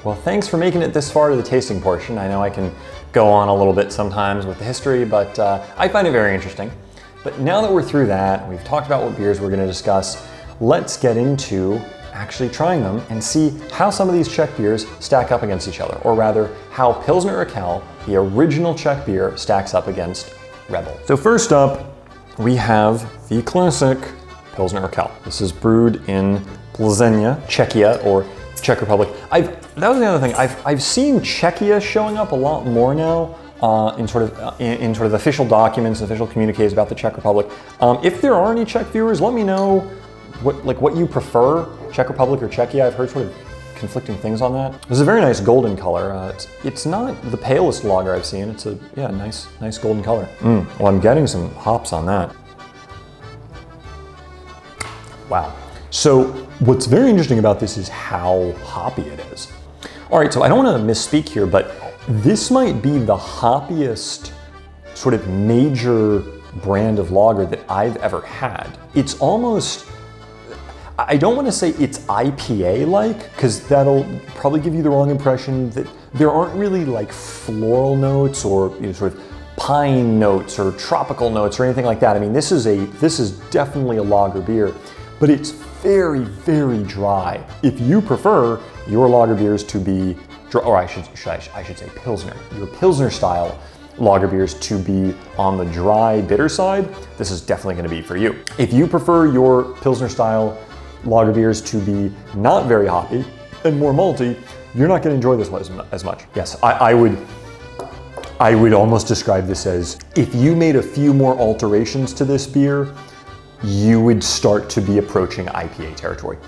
Well, thanks for making it this far to the tasting portion. I know I can go on a little bit sometimes with the history, but I find it very interesting. But now that we're through that, we've talked about what beers we're going to discuss, let's get into actually trying them and see how some of these Czech beers stack up against each other, or rather, how Pilsner Urquell, the original Czech beer, stacks up against Rebel. So first up, we have the classic Pilsner Urquell. This is brewed in Plzeň, Czechia, or Czech Republic. That was the other thing. I've seen Czechia showing up a lot more now in sort of official documents, official communiques about the Czech Republic. If there are any Czech viewers, let me know what you prefer, Czech Republic or Czechia. I've heard sort of conflicting things on that. This is a very nice golden color. It's not the palest lager I've seen. It's a nice golden color. Well, I'm getting some hops on that. Wow. So what's very interesting about this is how hoppy it is. All right, so I don't want to misspeak here, but this might be the hoppiest sort of major brand of lager that I've ever had. It's almost, I don't want to say it's IPA-like, because that'll probably give you the wrong impression that there aren't really like floral notes or sort of pine notes or tropical notes or anything like that. I mean, this is definitely a lager beer, but it's very, very dry. If you prefer your lager beers to be, or I should say Pilsner, your Pilsner style lager beers to be on the dry, bitter side, this is definitely gonna be for you. If you prefer your Pilsner style lager beers to be not very hoppy and more malty, you're not gonna enjoy this as much. Yes, I would almost describe this as, if you made a few more alterations to this beer, you would start to be approaching IPA territory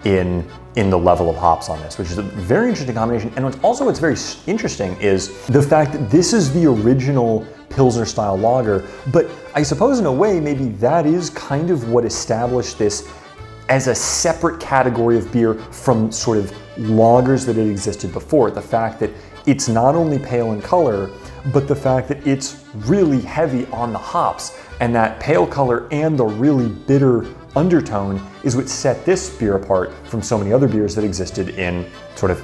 in the level of hops on this, which is a very interesting combination. And what's very interesting is the fact that this is the original Pilsner style lager, but I suppose in a way, maybe that is kind of what established this as a separate category of beer from sort of lagers that had existed before. The fact that it's not only pale in color, but the fact that it's really heavy on the hops, and that pale color and the really bitter undertone is what set this beer apart from so many other beers that existed in sort of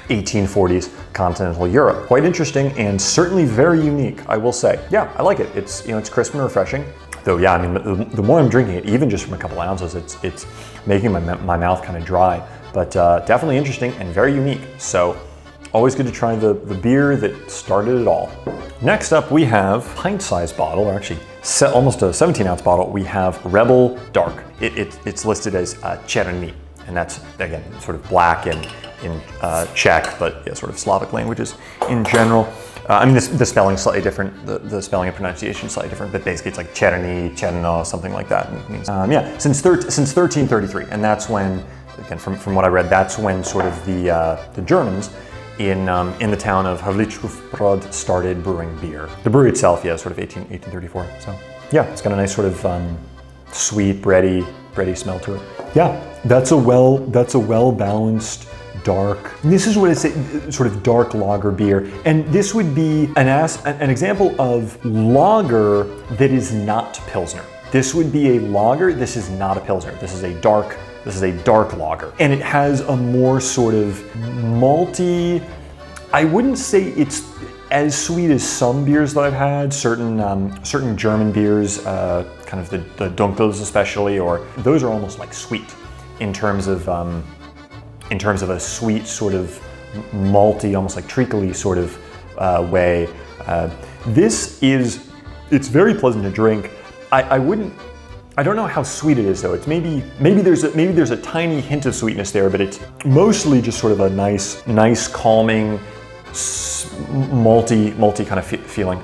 1840s continental Europe. Quite interesting and certainly very unique, I will say. Yeah, I like it. It's crisp and refreshing. Though, yeah, I mean, the more I'm drinking it, even just from a couple ounces, it's making my mouth kind of dry, but definitely interesting and very unique. So always good to try the beer that started it all. Next up, we have pint-sized bottle, or actually almost a 17-ounce bottle. We have Rebel Dark. It's listed as Černý, and that's, again, sort of black in Czech, but yeah, sort of Slavic languages in general. I mean, the spelling's slightly different, the spelling and pronunciation is slightly different, but basically it's like Černý, Černo, something like that. And it means, yeah, since 1333, and that's when, again, from what I read, that's when sort of the Germans in the town of Havlíčkův started brewing beer. The brewery itself, yeah, sort of 1834. So yeah, it's got a nice sort of sweet, bready smell to it. Yeah, that's a well balanced, dark. This is what it's sort of dark lager beer, and this would be an example of lager that is not Pilsner. This would be a lager. This is not a Pilsner. This is a dark lager, and it has a more sort of malty. I wouldn't say it's as sweet as some beers that I've had. Certain German beers, kind of the Dunkels especially, or those are almost like sweet in terms of a sweet sort of malty, almost like treacly sort of way. It's very pleasant to drink. I don't know how sweet it is though. It's maybe there's a tiny hint of sweetness there, but it's mostly just sort of a nice calming, malty kind of feeling.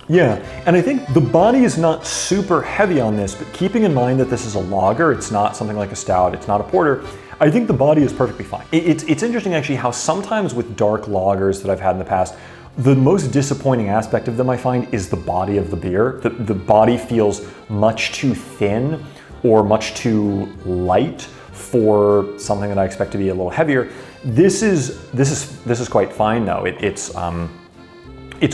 Yeah, and I think the body is not super heavy on this, but keeping in mind that this is a lager, it's not something like a stout, it's not a porter, I think the body is perfectly fine. It's interesting actually how sometimes with dark lagers that I've had in the past, the most disappointing aspect of them, I find, is the body of the beer. The body feels much too thin or much too light for something that I expect to be a little heavier. This is quite fine though. It's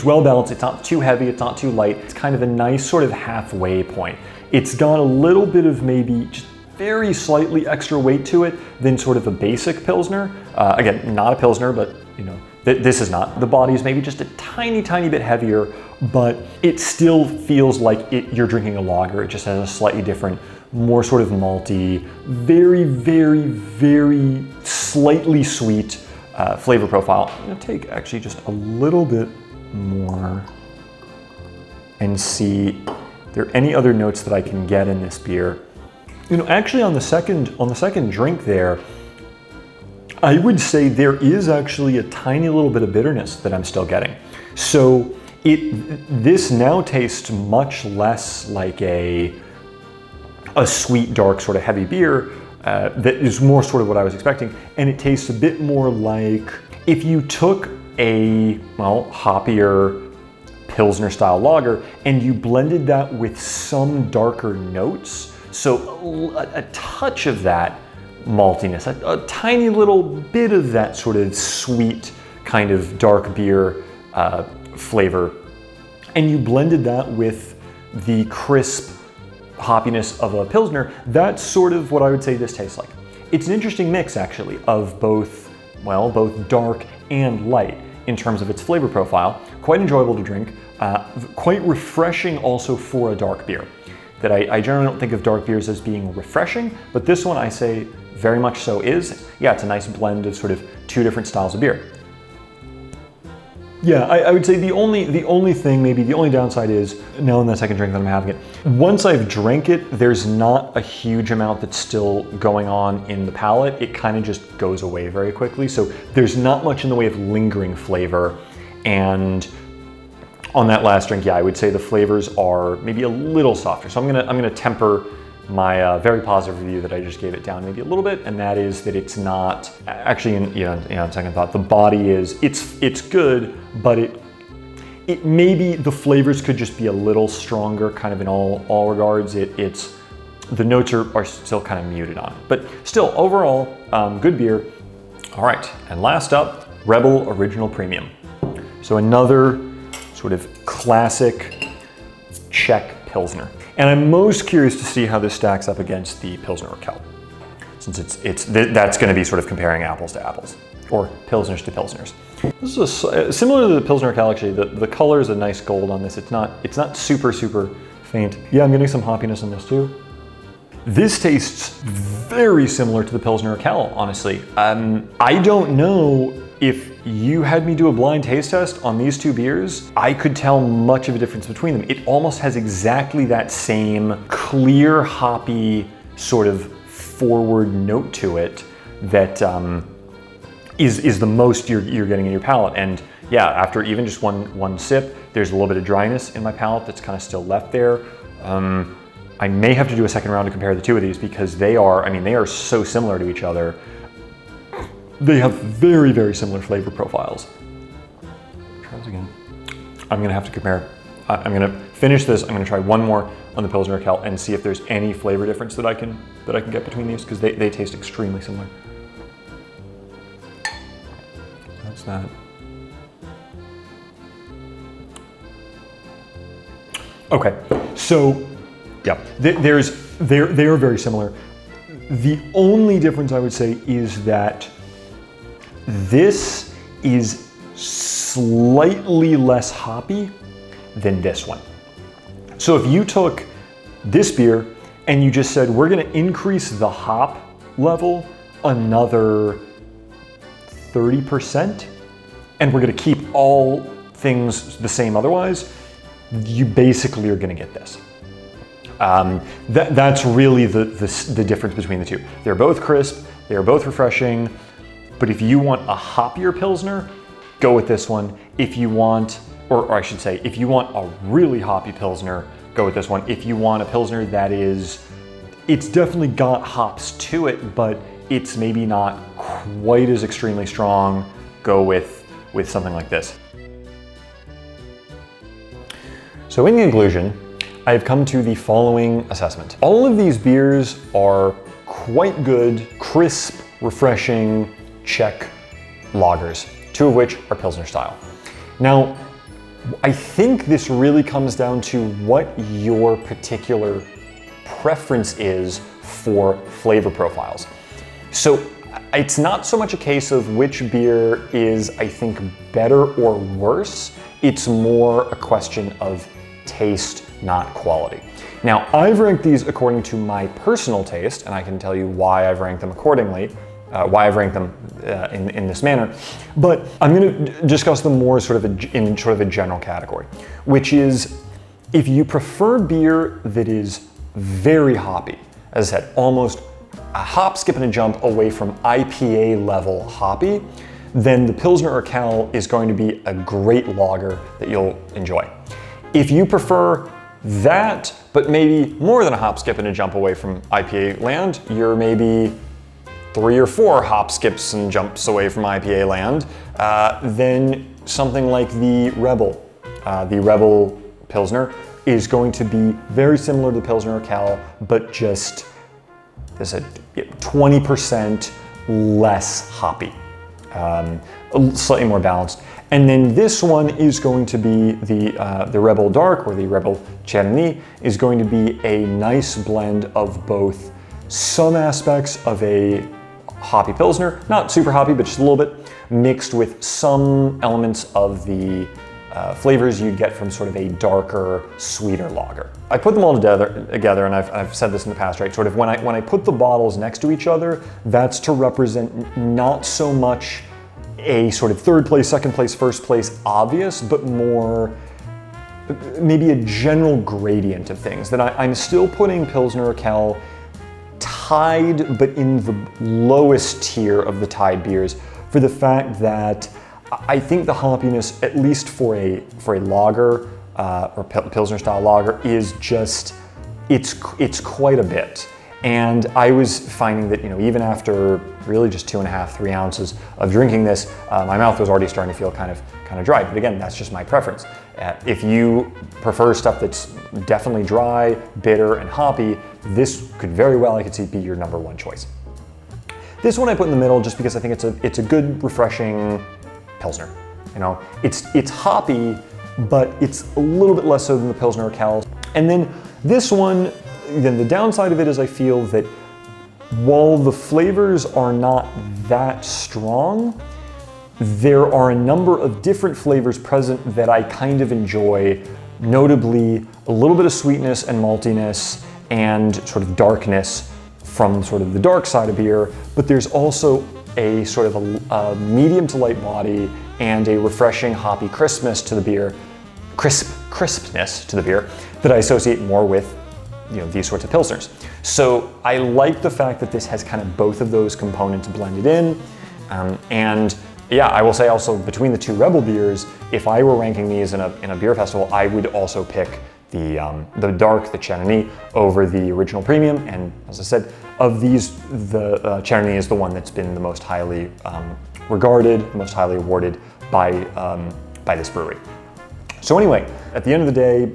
well balanced. It's not too heavy. It's not too light. It's kind of a nice sort of halfway point. It's got a little bit of maybe just very slightly extra weight to it than sort of a basic Pilsner. Again, not a Pilsner, but you know, this is not. The body is maybe just a tiny, tiny bit heavier, but it still feels like you're drinking a lager. It just has a slightly different, more sort of malty, very, very, very slightly sweet flavor profile. I'm gonna take actually just a little bit more and see if there are any other notes that I can get in this beer. You know, actually on the second drink there, I would say there is actually a tiny little bit of bitterness that I'm still getting. So this now tastes much less like a sweet, dark, sort of heavy beer that is more sort of what I was expecting. And it tastes a bit more like if you took a, well, hoppier Pilsner style lager and you blended that with some darker notes. So a touch of that maltiness, a tiny little bit of that sort of sweet kind of dark beer flavor. And you blended that with the crisp hoppiness of a Pilsner. That's sort of what I would say this tastes like. It's an interesting mix actually of both, well, both dark and light in terms of its flavor profile. Quite enjoyable to drink, quite refreshing also for a dark beer. That I generally don't think of dark beers as being refreshing, but this one I say very much so is. Yeah, it's a nice blend of sort of two different styles of beer. Yeah, I would say the only thing, maybe the only downside is, now in the second drink that I'm having it, once I've drank it, there's not a huge amount that's still going on in the palate. It kind of just goes away very quickly. So there's not much in the way of lingering flavor. And on that last drink, yeah, I would say the flavors are maybe a little softer. So I'm gonna temper my very positive review that I just gave it down maybe a little bit, and that is that it's not actually, on second thought, the body is it's good, but it maybe the flavors could just be a little stronger, kind of in all regards. It's the notes are still kind of muted on it, but still overall good beer. All right, and last up, Rebel Original Premium. So another sort of classic Czech Pilsner. And I'm most curious to see how this stacks up against the Pilsner Urquell, since that's going to be sort of comparing apples to apples, or Pilsners to Pilsners. This is similar to the Pilsner Urquell actually. The color is a nice gold on this. It's not super faint. Yeah, I'm getting some hoppiness in this too. This tastes very similar to the Pilsner Urquell, honestly. I don't know if you had me do a blind taste test on these two beers, I could tell much of a difference between them. It almost has exactly that same clear, hoppy, sort of forward note to it that is the most you're getting in your palate. And yeah, after even just one sip, there's a little bit of dryness in my palate that's kind of still left there. I may have to do a second round to compare the two of these because they are so similar to each other. They have very, very similar flavor profiles. Try this again. I'm gonna have to compare. I'm gonna finish this. I'm gonna try one more on the Pilsner Urquell and see if there's any flavor difference that I can get between these, because they taste extremely similar. That's that. Okay, so yeah, they are very similar. The only difference I would say is that this is slightly less hoppy than this one. So if you took this beer and you just said, we're gonna increase the hop level another 30%, and we're gonna keep all things the same otherwise, you basically are gonna get this. That's really the difference between the two. They're both crisp, they are both refreshing, but if you want a hoppier Pilsner, go with this one. If you want, or I should say, if you want a really hoppy Pilsner, go with this one. If you want a Pilsner that it's definitely got hops to it, but it's maybe not quite as extremely strong, go with something like this. So in conclusion, I've come to the following assessment. All of these beers are quite good, crisp, refreshing Czech lagers, two of which are Pilsner style. Now, I think this really comes down to what your particular preference is for flavor profiles. So it's not so much a case of which beer is, I think, better or worse. It's more a question of taste, not quality. Now, I've ranked these according to my personal taste, and I can tell you why I've ranked them accordingly, why I've ranked them in this manner. But I'm going to discuss them more in sort of a general category, which is if you prefer beer that is very hoppy, as I said, almost a hop, skip, and a jump away from IPA level hoppy, then the Pilsner Urquell is going to be a great lager that you'll enjoy. If you prefer that, but maybe more than a hop, skip, and a jump away from IPA land, you're maybe 3 or 4 hop, skips, and jumps away from IPA land, then something like the Rebel Pilsner is going to be very similar to the Pilsner Urquell, but just there's a 20% less hoppy, slightly more balanced. And then this one is going to be the Rebel Dark, or the Rebel Czerny, is going to be a nice blend of both some aspects of a hoppy Pilsner, not super hoppy, but just a little bit, mixed with some elements of the flavors you'd get from sort of a darker, sweeter lager. I put them all together, and I've said this in the past, right? Sort of when I put the bottles next to each other, that's to represent not so much a sort of third place, second place, first place obvious, but more maybe a general gradient of things. That I'm still putting Pilsner Urquell tied, but in the lowest tier of the tied beers, for the fact that I think the hoppiness, at least for a lager or Pilsner style lager, is just it's quite a bit. And I was finding that, even after really just 2.5, 3 ounces of drinking this, my mouth was already starting to feel kind of dry. But again, that's just my preference. If you prefer stuff that's definitely dry, bitter, and hoppy, this could very well, I could see, be your number 1 choice. This one I put in the middle just because I think it's a good, refreshing Pilsner. It's hoppy, but it's a little bit less so than the Pilsner Urquell. And then this one, then the downside of it is I feel that while the flavors are not that strong, there are a number of different flavors present that I kind of enjoy, notably a little bit of sweetness and maltiness and sort of darkness from sort of the dark side of beer, but there's also a sort of a medium to light body and a refreshing hoppy crispness to the beer, crispness to the beer that I associate more with these sorts of Pilsners. So I like the fact that this has kind of both of those components blended in. And yeah, I will say also between the 2 Rebel beers, if I were ranking these in a beer festival, I would also pick the Dark, the Czerny, over the original Premium. And as I said, of these, the Czerny is the one that's been the most highly regarded, most highly awarded by this brewery. So anyway, at the end of the day,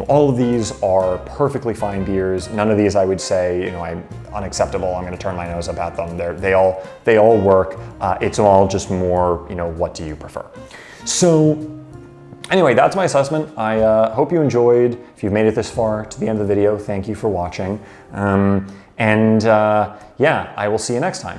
all of these are perfectly fine beers. None of these I would say, I'm unacceptable. I'm going to turn my nose up at them. They all work. It's all just more, what do you prefer? So anyway, that's my assessment. I hope you enjoyed. If you've made it this far to the end of the video, thank you for watching. Yeah, I will see you next time.